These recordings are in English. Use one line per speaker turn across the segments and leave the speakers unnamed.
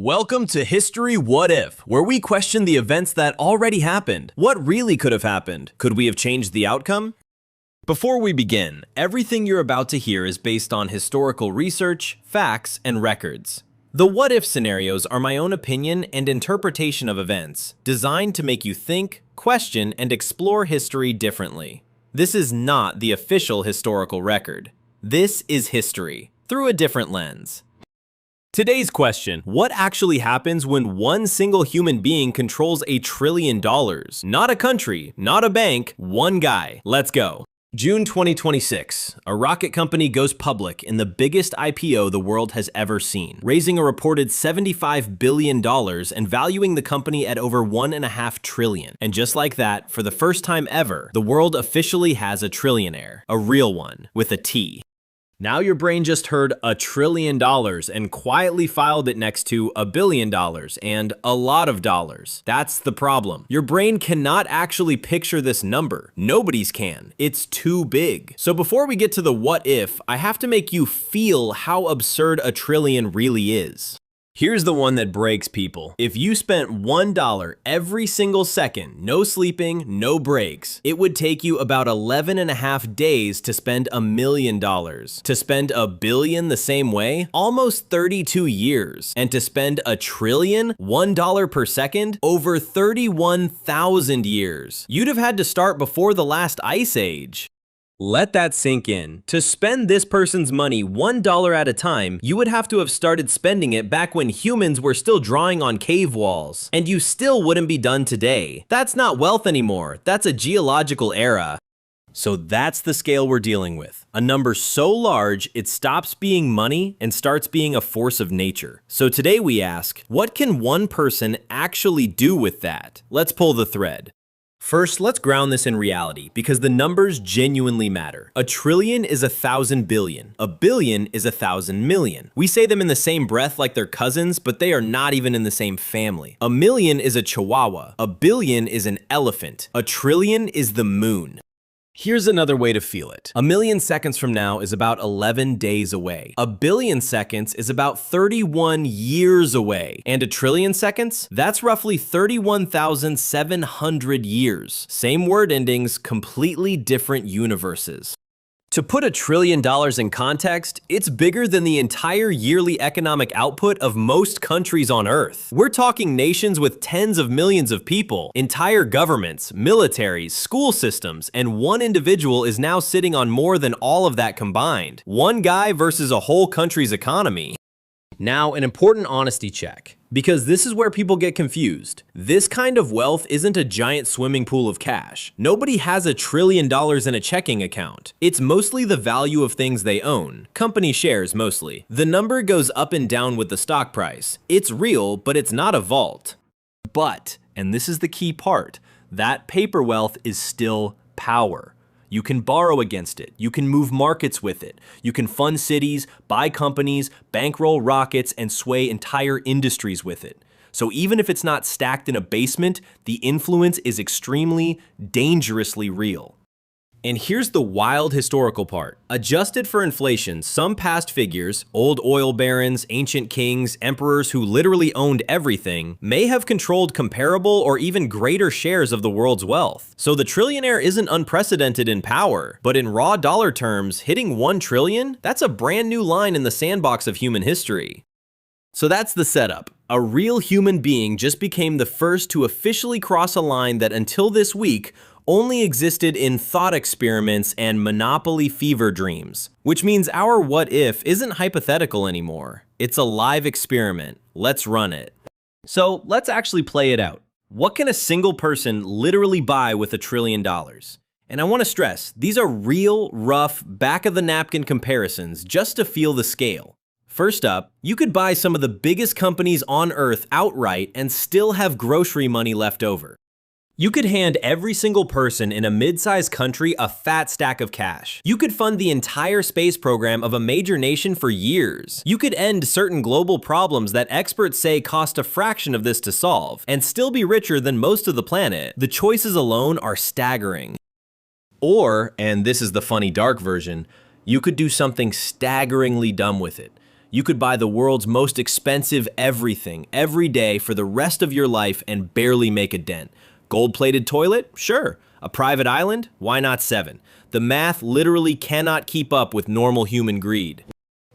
Welcome to History What If, where we question the events that already happened. What really could have happened? Could we have changed the outcome? Before we begin, everything you're about to hear is based on historical research, facts, and records. The what-if scenarios are my own opinion and interpretation of events, designed to make you think, question, and explore history differently. This is not the official historical record. This is history, through a different lens. Today's question: what actually happens when one single human being controls $1 trillion? Not a country, not a bank, one guy. Let's go. June 2026, a rocket company goes public in the biggest IPO the world has ever seen, raising a reported $75 billion and valuing the company at over $1.5 trillion. And just like that, for the first time ever, the world officially has a trillionaire, a real one, with a T. Now your brain just heard $1 trillion and quietly filed it next to $1 billion and a lot of dollars. That's the problem. Your brain cannot actually picture this number. Nobody's can. It's too big. So before we get to the what if, I have to make you feel how absurd $1 trillion really is. Here's the one that breaks people. If you spent $1 every single second, no sleeping, no breaks, it would take you about 11.5 days to spend $1 million. To spend $1 billion the same way, almost 32 years. And to spend $1 trillion, $1 per second, over 31,000 years. You'd have had to start before the last ice age. Let that sink in. To spend this person's money $1 at a time, you would have to have started spending it back when humans were still drawing on cave walls. And you still wouldn't be done today. That's not wealth anymore. That's a geological era. So that's the scale we're dealing with. A number so large, it stops being money and starts being a force of nature. So today we ask, what can one person actually do with that? Let's pull the thread. First, let's ground this in reality, because the numbers genuinely matter. $1 trillion is 1,000 billion. $1 billion is 1,000 million. We say them in the same breath like they're cousins, but they are not even in the same family. $1 million is a chihuahua. $1 billion is an elephant. $1 trillion is the moon. Here's another way to feel it. 1 million seconds from now is about 11 days away. 1 billion seconds is about 31 years away. And 1 trillion seconds? That's roughly 31,700 years. Same word endings, completely different universes. To put $1 trillion in context, it's bigger than the entire yearly economic output of most countries on Earth. We're talking nations with tens of millions of people, entire governments, militaries, school systems, and one individual is now sitting on more than all of that combined. One guy versus a whole country's economy. Now, an important honesty check, because this is where people get confused. This kind of wealth isn't a giant swimming pool of cash. Nobody has $1 trillion in a checking account. It's mostly the value of things they own, company shares mostly. The number goes up and down with the stock price. It's real, but it's not a vault. But, and this is the key part, that paper wealth is still power. You can borrow against it. You can move markets with it. You can fund cities, buy companies, bankroll rockets, and sway entire industries with it. So even if it's not stacked in a basement, the influence is extremely, dangerously real. And here's the wild historical part. Adjusted for inflation, some past figures, old oil barons, ancient kings, emperors who literally owned everything, may have controlled comparable or even greater shares of the world's wealth. So the trillionaire isn't unprecedented in power, but in raw dollar terms, hitting $1 trillion, that's a brand new line in the sandbox of human history. So that's the setup. A real human being just became the first to officially cross a line that until this week only existed in thought experiments and monopoly fever dreams. Which means our what if isn't hypothetical anymore. It's a live experiment. Let's run it. So let's actually play it out. What can a single person literally buy with $1 trillion? And I want to stress, these are real, rough, back-of-the-napkin comparisons just to feel the scale. First up, you could buy some of the biggest companies on Earth outright and still have grocery money left over. You could hand every single person in a mid-sized country a fat stack of cash. You could fund the entire space program of a major nation for years. You could end certain global problems that experts say cost a fraction of this to solve, and still be richer than most of the planet. The choices alone are staggering. Or, and this is the funny dark version, you could do something staggeringly dumb with it. You could buy the world's most expensive everything every day for the rest of your life and barely make a dent. Gold-plated toilet? Sure. A private island? Why not 7? The math literally cannot keep up with normal human greed.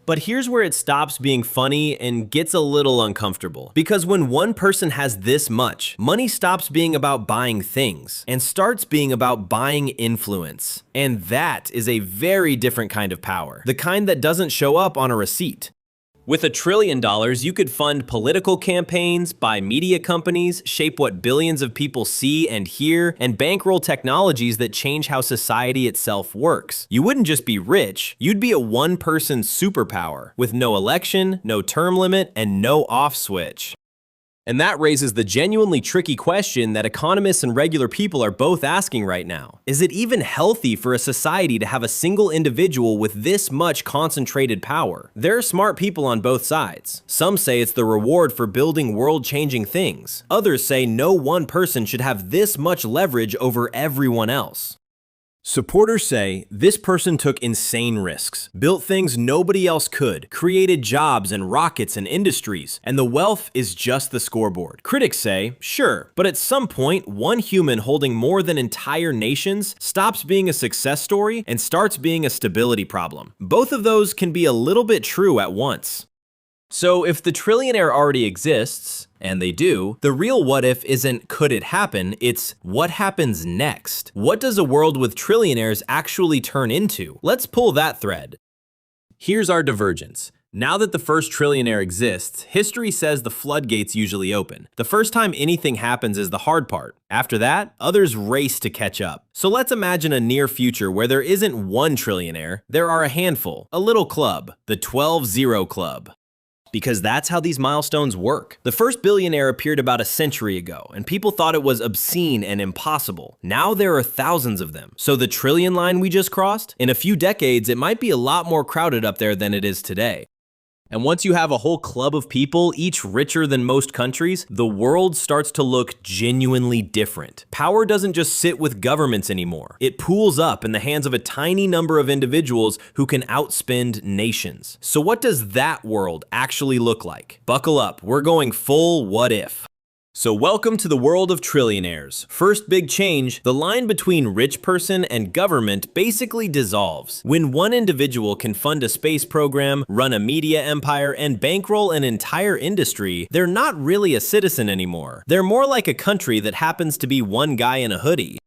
But here's where it stops being funny and gets a little uncomfortable. Because when one person has this much, money stops being about buying things and starts being about buying influence. And that is a very different kind of power. The kind that doesn't show up on a receipt. With $1 trillion, you could fund political campaigns, buy media companies, shape what billions of people see and hear, and bankroll technologies that change how society itself works. You wouldn't just be rich, you'd be a one-person superpower, with no election, no term limit, and no off switch. And that raises the genuinely tricky question that economists and regular people are both asking right now. Is it even healthy for a society to have a single individual with this much concentrated power? There are smart people on both sides. Some say it's the reward for building world-changing things. Others say no one person should have this much leverage over everyone else. Supporters say this person took insane risks, built things nobody else could, created jobs and rockets and industries, and the wealth is just the scoreboard. Critics say, sure, but at some point, one human holding more than entire nations stops being a success story and starts being a stability problem. Both of those can be a little bit true at once. So if the trillionaire already exists, and they do, the real what if isn't could it happen, it's what happens next? What does a world with trillionaires actually turn into? Let's pull that thread. Here's our divergence. Now that the first trillionaire exists, history says the floodgates usually open. The first time anything happens is the hard part. After that, others race to catch up. So let's imagine a near future where there isn't one trillionaire, there are a handful, a little club, the 12-0 Club. Because that's how these milestones work. The first billionaire appeared about a century ago, and people thought it was obscene and impossible. Now there are thousands of them. So the trillion line we just crossed? In a few decades, it might be a lot more crowded up there than it is today. And once you have a whole club of people, each richer than most countries, the world starts to look genuinely different. Power doesn't just sit with governments anymore. It pools up in the hands of a tiny number of individuals who can outspend nations. So what does that world actually look like? Buckle up, we're going full what if. So welcome to the world of trillionaires. First big change, the line between rich person and government basically dissolves. When one individual can fund a space program, run a media empire, and bankroll an entire industry, they're not really a citizen anymore. They're more like a country that happens to be one guy in a hoodie.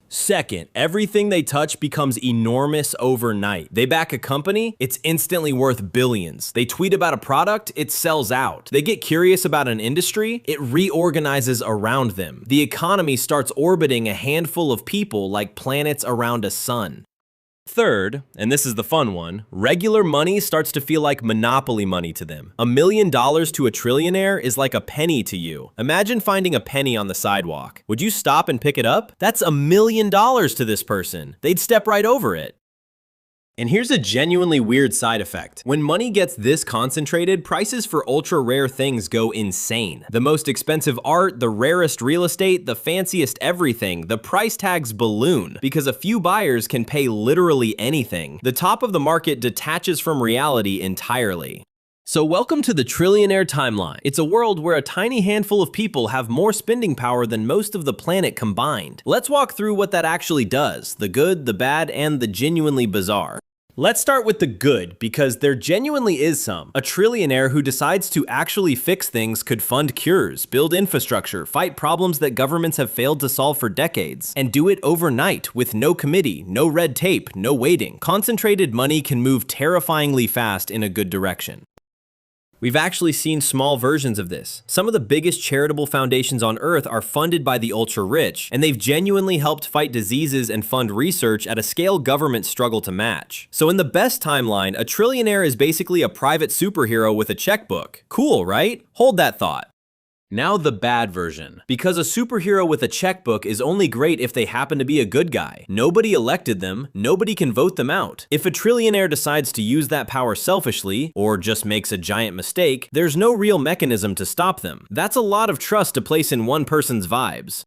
Second, everything they touch becomes enormous overnight. They back a company, it's instantly worth billions. They tweet about a product, it sells out. They get curious about an industry, it reorganizes around them. The economy starts orbiting a handful of people like planets around a sun. Third, and this is the fun one, regular money starts to feel like monopoly money to them. $1 million to a trillionaire is like a penny to you. Imagine finding a penny on the sidewalk. Would you stop and pick it up? That's $1 million to this person. They'd step right over it. And here's a genuinely weird side effect. When money gets this concentrated, prices for ultra rare things go insane. The most expensive art, the rarest real estate, the fanciest everything, the price tags balloon because a few buyers can pay literally anything. The top of the market detaches from reality entirely. So welcome to the trillionaire timeline. It's a world where a tiny handful of people have more spending power than most of the planet combined. Let's walk through what that actually does, the good, the bad, and the genuinely bizarre. Let's start with the good, because there genuinely is some. A trillionaire who decides to actually fix things could fund cures, build infrastructure, fight problems that governments have failed to solve for decades, and do it overnight with no committee, no red tape, no waiting. Concentrated money can move terrifyingly fast in a good direction. We've actually seen small versions of this. Some of the biggest charitable foundations on Earth are funded by the ultra-rich, and they've genuinely helped fight diseases and fund research at a scale governments struggle to match. So in the best timeline, a trillionaire is basically a private superhero with a checkbook. Cool, right? Hold that thought. Now the bad version. Because a superhero with a checkbook is only great if they happen to be a good guy. Nobody elected them, nobody can vote them out. If a trillionaire decides to use that power selfishly, or just makes a giant mistake, there's no real mechanism to stop them. That's a lot of trust to place in one person's vibes.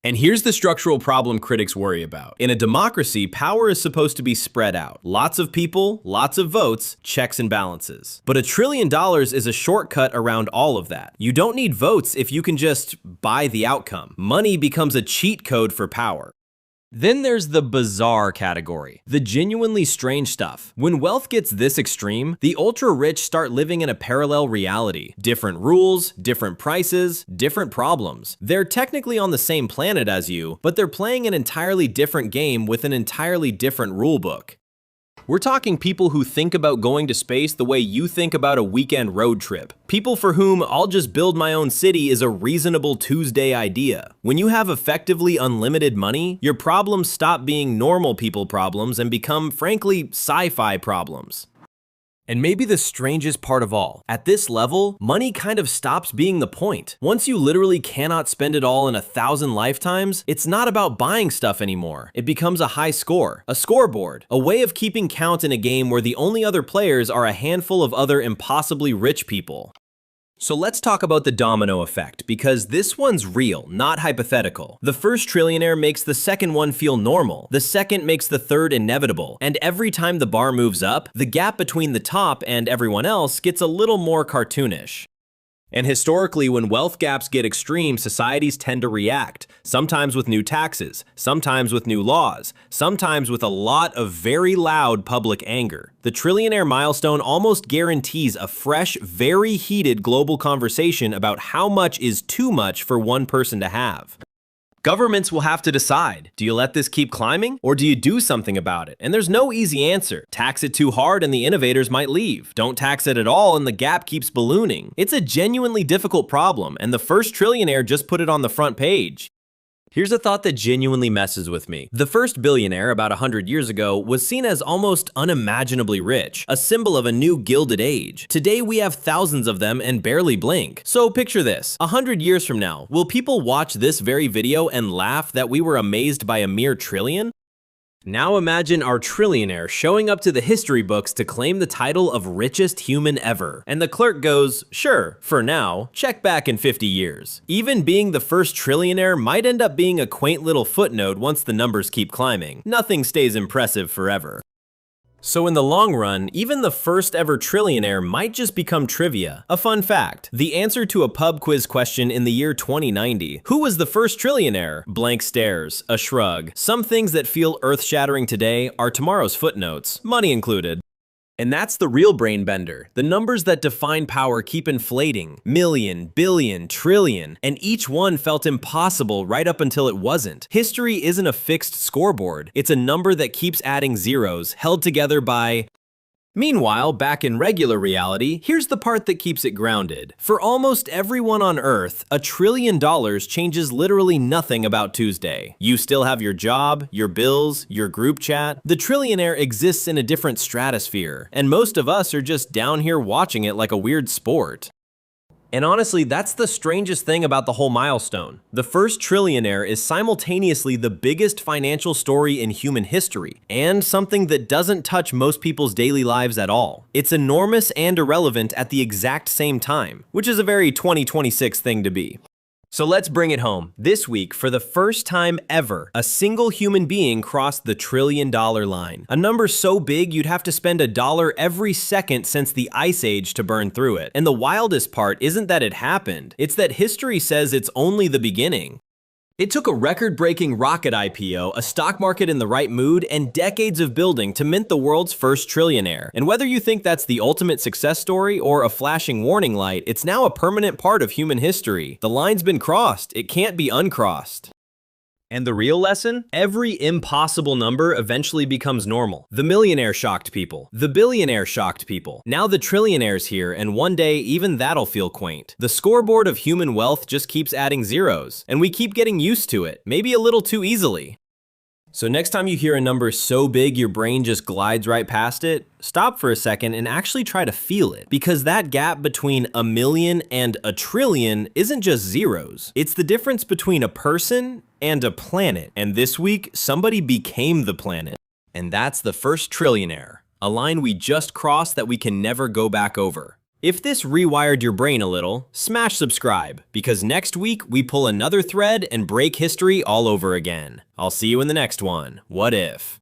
And here's the structural problem critics worry about. In a democracy, power is supposed to be spread out. Lots of people, lots of votes, checks and balances. But $1 trillion is a shortcut around all of that. You don't need votes if you can just buy the outcome. Money becomes a cheat code for power. Then there's the bizarre category, the genuinely strange stuff. When wealth gets this extreme, the ultra-rich start living in a parallel reality. Different rules, different prices, different problems. They're technically on the same planet as you, but they're playing an entirely different game with an entirely different rulebook. We're talking people who think about going to space the way you think about a weekend road trip. People for whom I'll just build my own city is a reasonable Tuesday idea. When you have effectively unlimited money, your problems stop being normal people problems and become, frankly, sci-fi problems. And maybe the strangest part of all, at this level, money kind of stops being the point. Once you literally cannot spend it all in 1,000 lifetimes, it's not about buying stuff anymore. It becomes a high score, a scoreboard, a way of keeping count in a game where the only other players are a handful of other impossibly rich people. So let's talk about the domino effect, because this one's real, not hypothetical. The first trillionaire makes the second one feel normal, the second makes the third inevitable, and every time the bar moves up, the gap between the top and everyone else gets a little more cartoonish. And historically, when wealth gaps get extreme, societies tend to react, sometimes with new taxes, sometimes with new laws, sometimes with a lot of very loud public anger. The trillionaire milestone almost guarantees a fresh, very heated global conversation about how much is too much for one person to have. Governments will have to decide, do you let this keep climbing, or do you do something about it? And there's no easy answer. Tax it too hard and the innovators might leave. Don't tax it at all and the gap keeps ballooning. It's a genuinely difficult problem, and the first trillionaire just put it on the front page. Here's a thought that genuinely messes with me. The first billionaire, about 100 years ago, was seen as almost unimaginably rich, a symbol of a new gilded age. Today we have thousands of them and barely blink. So picture this, 100 years from now, will people watch this very video and laugh that we were amazed by a mere trillion? Now imagine our trillionaire showing up to the history books to claim the title of richest human ever. And the clerk goes, sure, for now, check back in 50 years. Even being the first trillionaire might end up being a quaint little footnote once the numbers keep climbing. Nothing stays impressive forever. So in the long run, even the first ever trillionaire might just become trivia. A fun fact, the answer to a pub quiz question in the year 2090, who was the first trillionaire? Blank stares, a shrug. Some things that feel earth-shattering today are tomorrow's footnotes, money included. And that's the real brain bender. The numbers that define power keep inflating. Million, billion, trillion, and each one felt impossible right up until it wasn't. History isn't a fixed scoreboard. It's a number that keeps adding zeros, held together by... Meanwhile, back in regular reality, here's the part that keeps it grounded. For almost everyone on Earth, $1 trillion changes literally nothing about Tuesday. You still have your job, your bills, your group chat. The trillionaire exists in a different stratosphere, and most of us are just down here watching it like a weird sport. And honestly, that's the strangest thing about the whole milestone. The first trillionaire is simultaneously the biggest financial story in human history, and something that doesn't touch most people's daily lives at all. It's enormous and irrelevant at the exact same time, which is a very 2026 thing to be. So let's bring it home. This week, for the first time ever, a single human being crossed the $1 trillion line. A number so big you'd have to spend $1 every second since the Ice Age to burn through it. And the wildest part isn't that it happened, it's that history says it's only the beginning. It took a record-breaking rocket IPO, a stock market in the right mood, and decades of building to mint the world's first trillionaire. And whether you think that's the ultimate success story or a flashing warning light, it's now a permanent part of human history. The line's been crossed, it can't be uncrossed. And the real lesson? Every impossible number eventually becomes normal. The millionaire shocked people. The billionaire shocked people. Now the trillionaire's here, and one day even that'll feel quaint. The scoreboard of human wealth just keeps adding zeros, and we keep getting used to it, maybe a little too easily. So next time you hear a number so big your brain just glides right past it, stop for a second and actually try to feel it. Because that gap between a million and a trillion isn't just zeros. It's the difference between a person and a planet. And this week, somebody became the planet. And that's the first trillionaire, a line we just crossed that we can never go back over. If this rewired your brain a little, smash subscribe, because next week we pull another thread and break history all over again. I'll see you in the next one. What if?